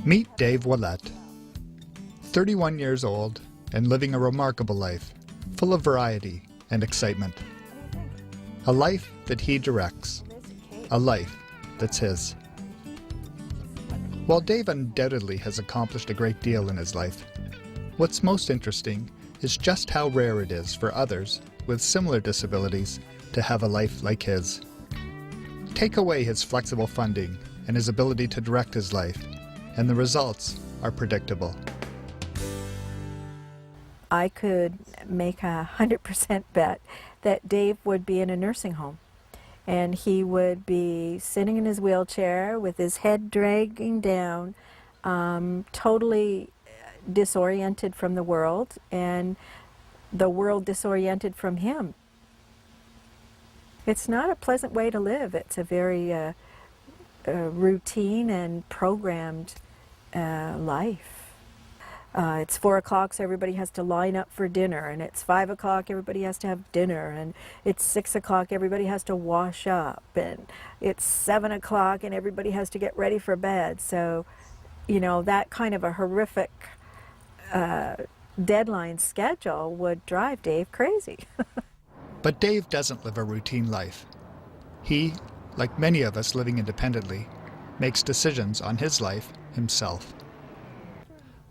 Meet Dave Oulette, 31 years old and living a remarkable life, full of variety and excitement. A life that he directs, a life that's his. While Dave undoubtedly has accomplished a great deal in his life, what's most interesting is just how rare it is for others with similar disabilities to have a life like his. Take away his flexible funding and his ability to direct his life, and the results are predictable. I could make 100% bet that Dave would be in a nursing home, and he would be sitting in his wheelchair with his head dragging down, totally disoriented from the world, and the world disoriented from him. It's not a pleasant way to live. It's a very routine and programmed life. It's 4 o'clock, so everybody has to line up for dinner, and it's 5 o'clock, everybody has to have dinner, and it's 6 o'clock, everybody has to wash up, and it's 7 o'clock, and everybody has to get ready for bed. So, you know, that kind of a horrific deadline schedule would drive Dave crazy. But Dave doesn't live a routine life. He, like many of us living independently, makes decisions on his life himself.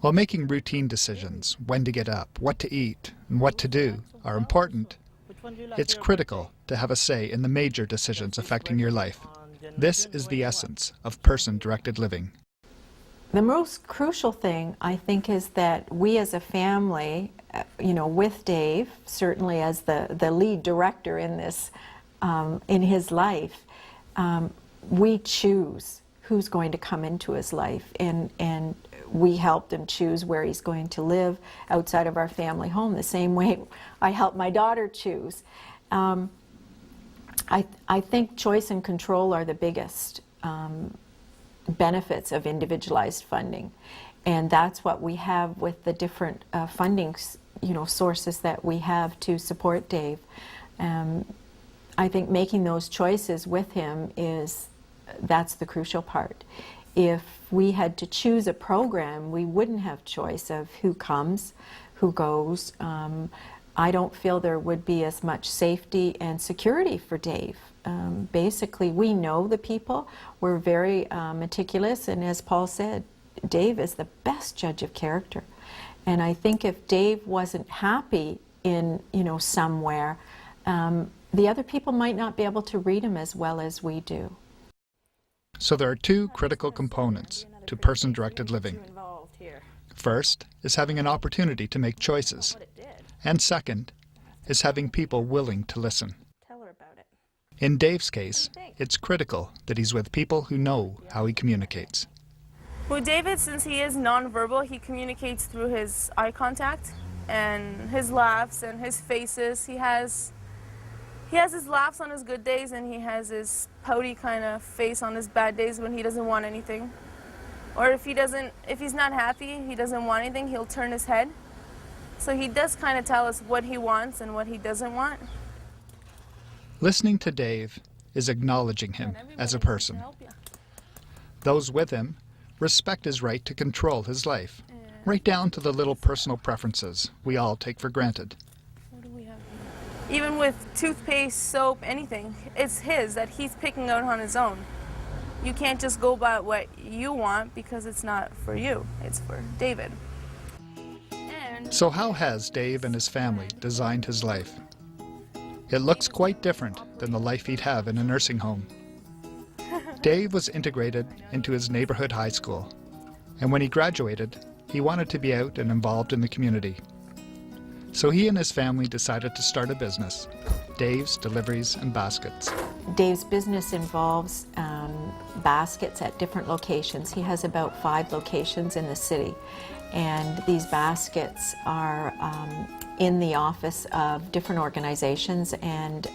While making routine decisions, when to get up, what to eat, and what to do, are important, it's critical to have a say in the major decisions affecting your life. This is the essence of person-directed living. The most crucial thing, I think, is that we as a family, you know, with Dave, certainly as the lead director in this, in his life, we choose who's going to come into his life, and we helped him choose where he's going to live outside of our family home, the same way I helped my daughter choose. I think choice and control are the biggest benefits of individualized funding, and that's what we have with the different funding, you know, sources that we have to support Dave. I think making those choices with him that's the crucial part. If we had to choose a program, we wouldn't have choice of who comes, who goes. I don't feel there would be as much safety and security for Dave. Basically, we know the people. We're very meticulous, and as Paul said, Dave is the best judge of character. And I think if Dave wasn't happy in, you know, somewhere, the other people might not be able to read him as well as we do. So there are two critical components to person-directed living. First is having an opportunity to make choices, and second is having people willing to listen. In Dave's case, it's critical that he's with people who know how he communicates. With David, since he is nonverbal, he communicates through his eye contact and his laughs and his faces. He has his laughs on his good days, and he has his pouty kind of face on his bad days when he doesn't want anything. Or if he's not happy, he doesn't want anything, he'll turn his head. So he does kind of tell us what he wants and what he doesn't want. Listening to Dave is acknowledging him as a person. Those with him respect his right to control his life, right down to the little personal preferences we all take for granted. Even with toothpaste, soap, anything, it's his that he's picking out on his own. You can't just go by what you want because it's not for you, it's for David. So how has Dave and his family designed his life? It looks quite different than the life he'd have in a nursing home. Dave was integrated into his neighborhood high school, and when he graduated, he wanted to be out and involved in the community. So he and his family decided to start a business, Dave's Deliveries and Baskets. Dave's business involves baskets at different locations. He has about 5 locations in the city, and these baskets are in the office of different organizations, and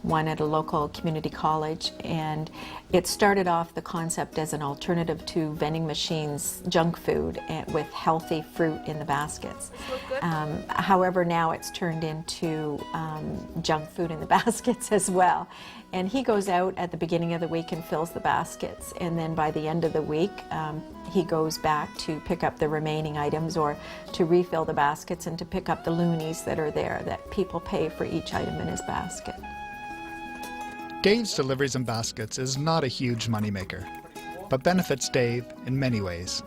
one at a local community college. And it started off the concept as an alternative to vending machines, junk food, with healthy fruit in the baskets. However, now it's turned into junk food in the baskets as well. And he goes out at the beginning of the week and fills the baskets, and then by the end of the week he goes back to pick up the remaining items or to refill the baskets and to pick up the loonies that are there that people pay for each item in his basket. Dave's deliveries and baskets is not a huge moneymaker, but benefits Dave in many ways.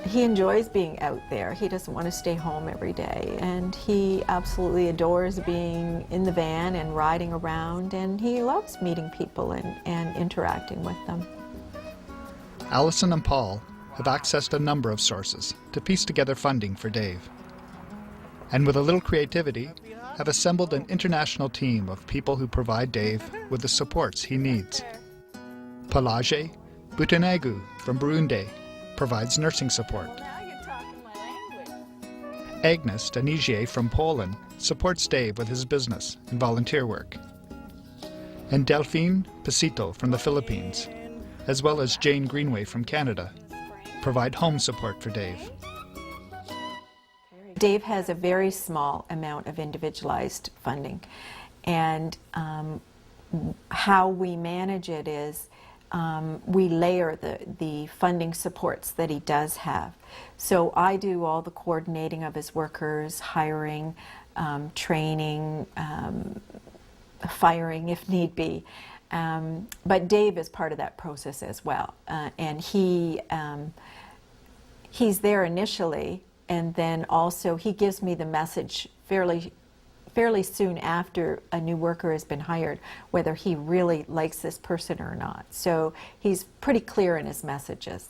He enjoys being out there. He doesn't want to stay home every day, and he absolutely adores being in the van and riding around, and he loves meeting people and interacting with them. Alison and Paul have accessed a number of sources to piece together funding for Dave, and with a little creativity have assembled an international team of people who provide Dave with the supports he needs. Palage Butenegu from Burundi provides nursing support. Agnes Danigier from Poland supports Dave with his business and volunteer work. And Delphine Pasito from the Philippines, as well as Jane Greenway from Canada, provide home support for Dave. Dave has a very small amount of individualized funding, and how we manage it is we layer the funding supports that he does have. So I do all the coordinating of his workers, hiring, training, firing if need be. But Dave is part of that process as well. And he's there initially, and then also he gives me the message fairly soon after a new worker has been hired, whether he really likes this person or not. So he's pretty clear in his messages.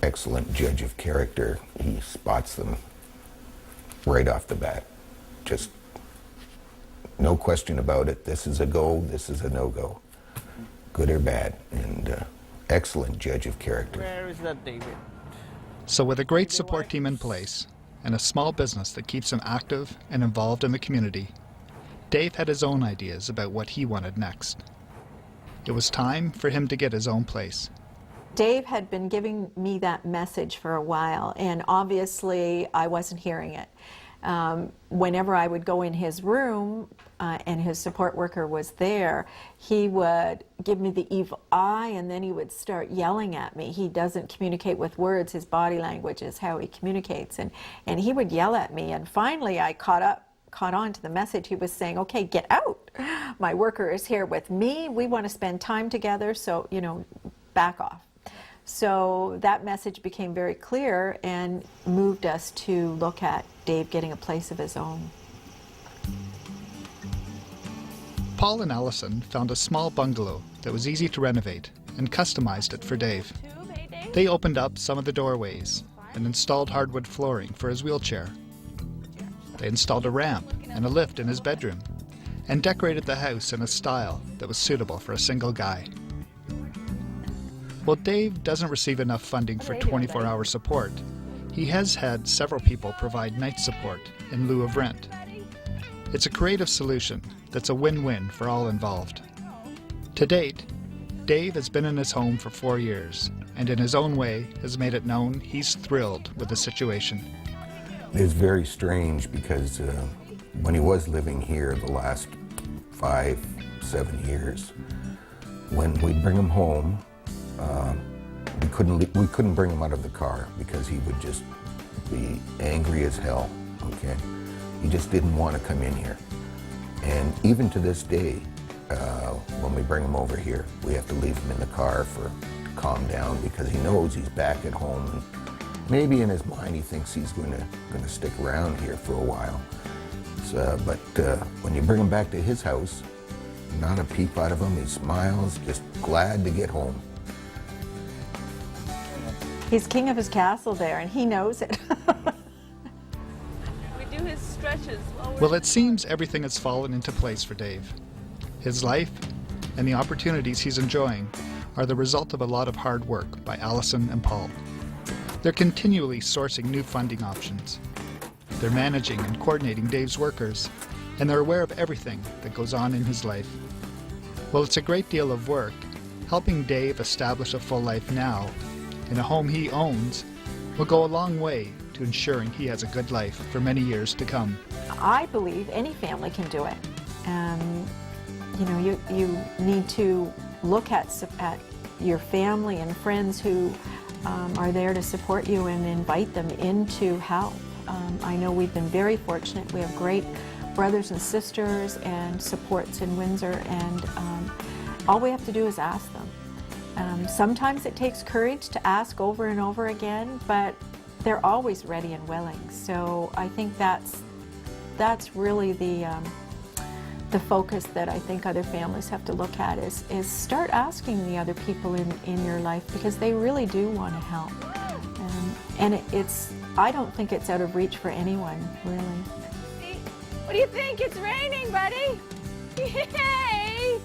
Excellent judge of character. He spots them right off the bat. Just no question about it. This is a go, this is a no-go. Good or bad. And excellent judge of character. Where is that, David? So with a great support team in place, and a small business that keeps him active and involved in the community, Dave had his own ideas about what he wanted next. It was time for him to get his own place. Dave had been giving me that message for a while, and obviously I wasn't hearing it. Whenever I would go in his room and his support worker was there, he would give me the evil eye, and then he would start yelling at me. He doesn't communicate with words. His body language is how he communicates, and he would yell at me. And finally I caught on to the message. He was saying, okay, get out. My worker is here with me. We want to spend time together, so, you know, back off. So that message became very clear and moved us to look at Dave getting a place of his own. Paul and Alison found a small bungalow that was easy to renovate and customized it for Dave. They opened up some of the doorways and installed hardwood flooring for his wheelchair. They installed a ramp and a lift in his bedroom and decorated the house in a style that was suitable for a single guy. While Dave doesn't receive enough funding for 24-hour support, he has had several people provide night support in lieu of rent. It's a creative solution that's a win-win for all involved. To date, Dave has been in his home for 4 years, and in his own way has made it known he's thrilled with the situation. It's very strange because when he was living here the last 5-7 years, when we'd bring him home, we couldn't bring him out of the car because he would just be angry as hell, okay? He just didn't want to come in here. And even to this day, when we bring him over here, we have to leave him in the car to calm down because he knows he's back at home. And maybe in his mind he thinks he's going to stick around here for a while. So, but when you bring him back to his house, not a peep out of him, he smiles, just glad to get home. He's king of his castle there, and he knows it. We do his stretches. Well, it seems everything has fallen into place for Dave. His life and the opportunities he's enjoying are the result of a lot of hard work by Alison and Paul. They're continually sourcing new funding options. They're managing and coordinating Dave's workers, and they're aware of everything that goes on in his life. While it's a great deal of work, helping Dave establish a full life now in a home he owns will go a long way to ensuring he has a good life for many years to come. I believe any family can do it. You know, you need to look at your family and friends who are there to support you and invite them into help. I know we've been very fortunate. We have great brothers and sisters and supports in Windsor, and all we have to do is ask them. Sometimes it takes courage to ask over and over again, but they're always ready and willing. So I think that's really the focus that I think other families have to look at is start asking the other people in your life, because they really do want to help. And I don't think it's out of reach for anyone, really. What do you think? It's raining, buddy. Yay!